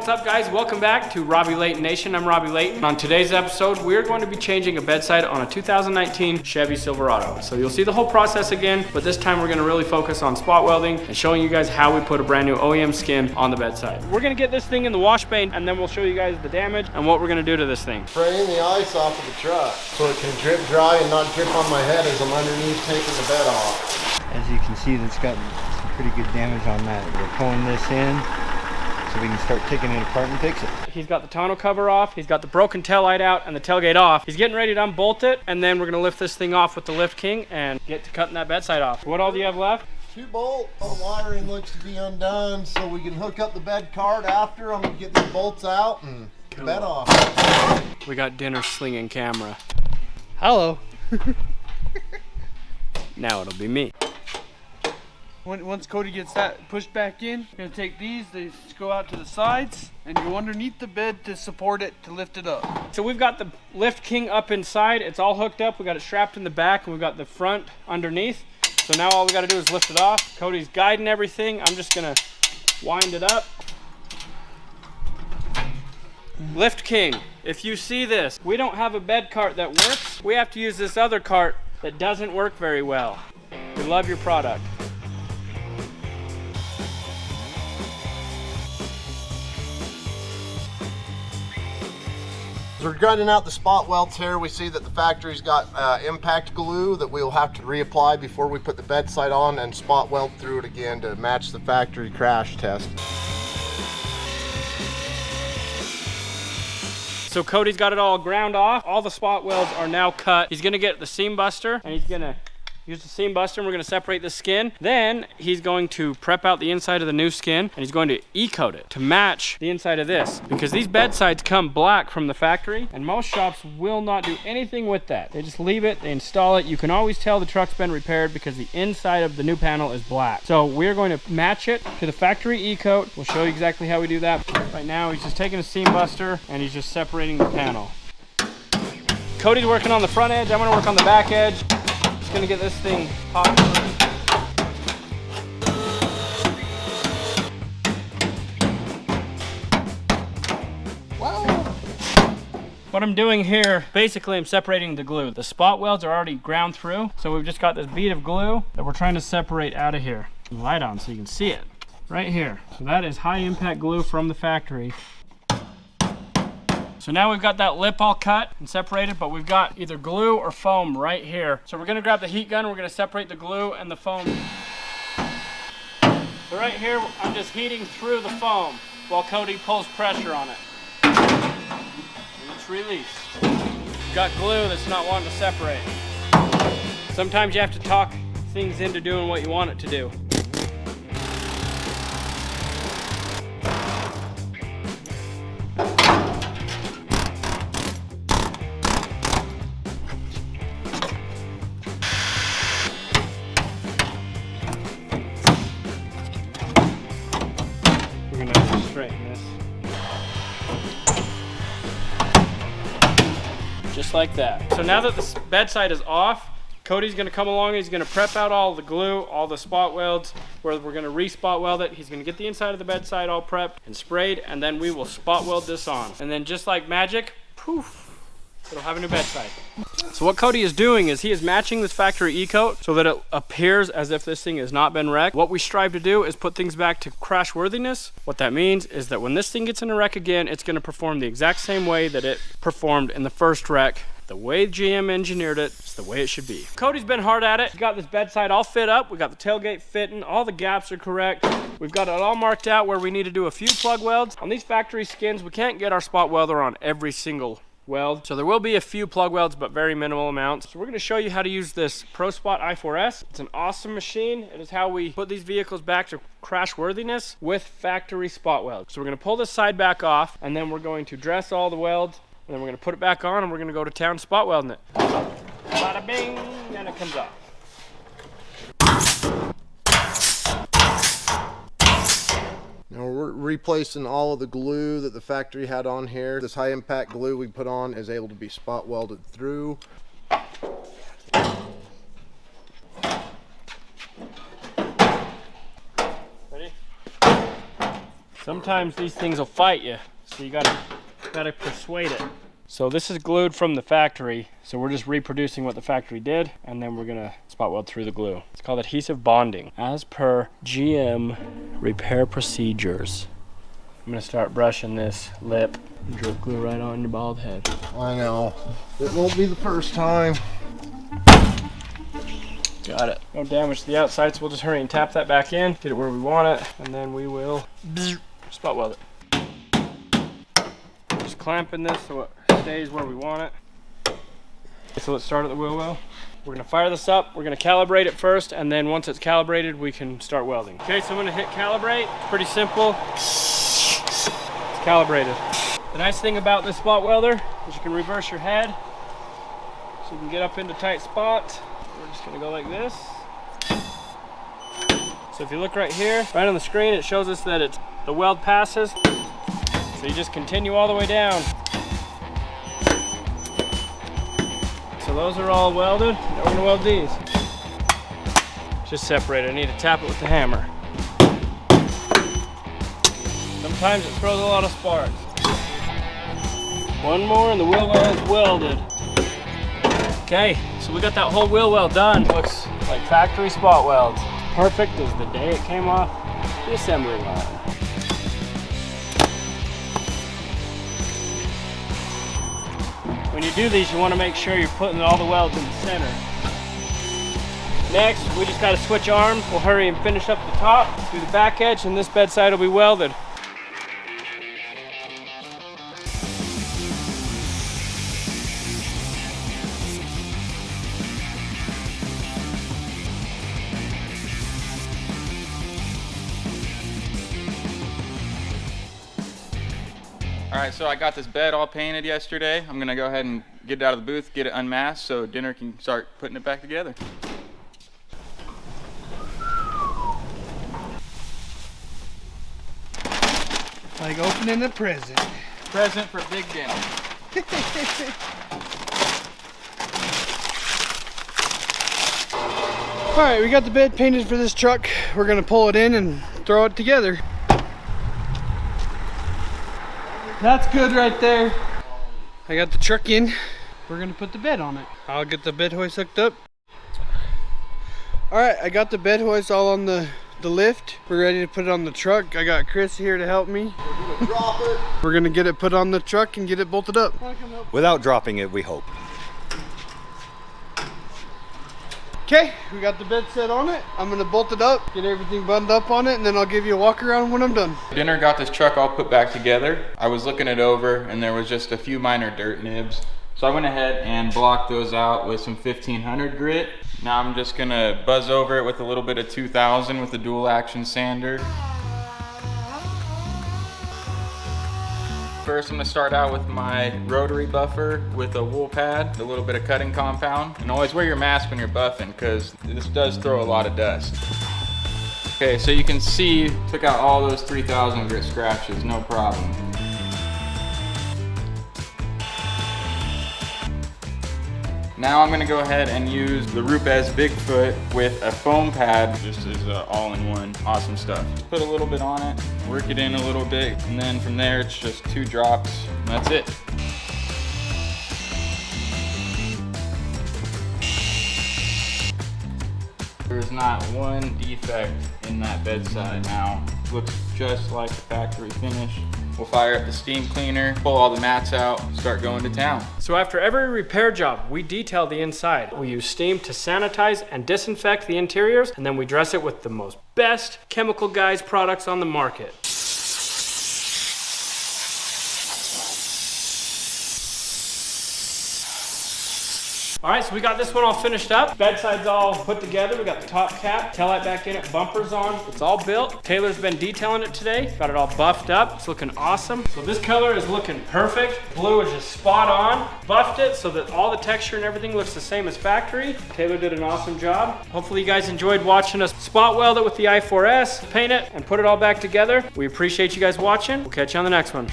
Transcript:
what's up guys? Welcome back to Robby Layton Nation. I'm Robby Layton. On today's episode, we're going to be changing a bedside on a 2019 Chevy Silverado. So you'll see the whole process again, but this time we're gonna really focus on spot welding and showing you guys how we put a brand new OEM skin on the bedside. We're gonna get this thing in the wash bay and then we'll show you guys the damage and what we're gonna do to this thing. Spraying the ice off of the truck so it can drip dry and not drip on my head as I'm underneath taking the bed off. As you can see, that's got some pretty good damage on that. We're pulling this in so we can start taking it apart and fix it. He's got the tonneau cover off, he's got the broken tail light out and the tailgate off. He's getting ready to unbolt it, and then we're gonna lift this thing off with the Lift King and get to cutting that bedside off. What all do you have left? 2 bolts. All the wiring looks to be undone, so we can hook up the bed card after. I'm gonna get these bolts out and the bed off. We got dinner slinging camera. Hello. Now it'll be me. Once Cody gets that pushed back in, you're gonna take these, they just go out to the sides and go underneath the bed to support it, to lift it up. So we've got the Lift King up inside, it's all hooked up, we got it strapped in the back, and we've got the front underneath. So now all we gotta do is lift it off. Cody's guiding everything, I'm just gonna wind it up. Lift King, if you see this, we don't have a bed cart that works. We have to use this other cart that doesn't work very well. We love your product. As we're grinding out the spot welds here, we see that the factory's got impact glue that we'll have to reapply before we put the bedside on and spot weld through it again to match the factory crash test. So Cody's got it all ground off. All the spot welds are now cut. He's gonna get the seam buster and he's gonna use the seam buster and we're gonna separate the skin. Then he's going to prep out the inside of the new skin and he's going to e-coat it to match the inside of this, because these bedsides come black from the factory and most shops will not do anything with that. They just leave it, they install it. You can always tell the truck's been repaired because the inside of the new panel is black. So we're going to match it to the factory e-coat. We'll show you exactly how we do that. Right now he's just taking a seam buster and he's just separating the panel. Cody's working on the front edge, I'm gonna work on the back edge. Gonna get this thing hot. Wow. What I'm doing here, basically I'm separating the glue. The spot welds are already ground through, so we've just got this bead of glue that we're trying to separate out of here. Light on so you can see it. Right here. So that is high impact glue from the factory. So now we've got that lip all cut and separated, but we've got either glue or foam right here. So we're gonna grab the heat gun, we're gonna separate the glue and the foam. So right here, I'm just heating through the foam while Cody pulls pressure on it. And it's released. We've got glue that's not wanting to separate. Sometimes you have to talk things into doing what you want it to do. Straighten this. Just like that. So now that the bedside is off, Cody's gonna come along and he's gonna prep out all the glue, all the spot welds, where we're gonna re-spot weld it. He's gonna get the inside of the bedside all prepped and sprayed, and then we will spot weld this on. And then just like magic, poof, it'll have a new bedside. So what Cody is doing is he is matching this factory e-coat so that it appears as if this thing has not been wrecked. What we strive to do is put things back to crash worthiness. What that means is that when this thing gets in a wreck again, it's gonna perform the exact same way that it performed in the first wreck. The way GM engineered it, it's the way it should be. Cody's been hard at it. He's got this bedside all fit up. We got the tailgate fitting, all the gaps are correct. We've got it all marked out where we need to do a few plug welds. On these factory skins, we can't get our spot welder on every single weld. So there will be a few plug welds, but very minimal amounts. So we're gonna show you how to use this ProSpot i4S. It's an awesome machine. It is how we put these vehicles back to crash worthiness with factory spot welds. So we're gonna pull this side back off, and then we're going to dress all the welds, and then we're gonna put it back on, and we're gonna go to town spot welding it. Bada bing, and it comes off. Now we're replacing all of the glue that the factory had on here. This high impact glue we put on is able to be spot welded through. Sometimes these things will fight you, so you gotta persuade it. So this is glued from the factory, so we're just reproducing what the factory did, and then we're gonna spot weld through the glue. It's called adhesive bonding, as per GM repair procedures. I'm gonna start brushing this lip and drip glue right on your bald head. I know. It won't be the first time. Got it. No damage to the outside, so we'll just hurry and tap that back in, get it where we want it, and then we will spot weld it. Just clamping this so it stays where we want it. So let's start at the wheel well. We're gonna fire this up, we're gonna calibrate it first, and then once it's calibrated, we can start welding. Okay, so I'm gonna hit calibrate. It's pretty simple. It's calibrated. The nice thing about this spot welder is you can reverse your head, so you can get up into tight spots. We're just gonna go like this. So if you look right here, right on the screen, it shows us that the weld passes. So you just continue all the way down. So those are all welded. Now we're gonna weld these. Just separate it. I need to tap it with the hammer. Sometimes it throws a lot of sparks. One more and the wheel well is welded. Okay, so we got that whole wheel well done. Looks like factory spot welds. Perfect as the day it came off the assembly line. When you do these, you want to make sure you're putting all the welds in the center. Next, we just got to switch arms. We'll hurry and finish up the top, do the back edge, and this bedside will be welded. All right, so I got this bed all painted yesterday. I'm gonna go ahead and get it out of the booth, get it unmasked so Dinner can start putting it back together. Like opening a present. Present for Big Dinner. All right, we got the bed painted for this truck. We're gonna pull it in and throw it together. That's good right there. I got the truck in. We're gonna put the bed on it. I'll get the bed hoist hooked up. All right, I got the bed hoist all on the lift. We're ready to put it on the truck. I got Chris here to help me. We're gonna drop it. We're gonna get it put on the truck and get it bolted up. Without dropping it, we hope. Okay, we got the bed set on it. I'm gonna bolt it up, get everything buttoned up on it, and then I'll give you a walk around when I'm done. Dinner got this truck all put back together. I was looking it over and there was just a few minor dirt nibs. So I went ahead and blocked those out with some 1500 grit. Now I'm just gonna buzz over it with a little bit of 2000 with the dual action sander. First, I'm gonna start out with my rotary buffer with a wool pad, a little bit of cutting compound. And always wear your mask when you're buffing because this does throw a lot of dust. Okay, so you can see, took out all those 3000 grit scratches, no problem. Now I'm gonna go ahead and use the Rupes Bigfoot with a foam pad. This is all-in-one, awesome stuff. Just put a little bit on it, work it in a little bit, and then from there it's just 2 drops, and that's it. There's not one defect in that bedside now. Looks just like the factory finish. We'll fire up the steam cleaner, pull all the mats out, start going to town. So after every repair job, we detail the inside. We use steam to sanitize and disinfect the interiors, and then we dress it with the most best Chemical Guys products on the market. All right, so we got this one all finished up. Bedside's all put together. We got the top cap, taillight back in it, bumpers on. It's all built. Taylor's been detailing it today. Got it all buffed up. It's looking awesome. So this color is looking perfect. Blue is just spot on. Buffed it so that all the texture and everything looks the same as factory. Taylor did an awesome job. Hopefully you guys enjoyed watching us spot weld it with the i4S, paint it, and put it all back together. We appreciate you guys watching. We'll catch you on the next one.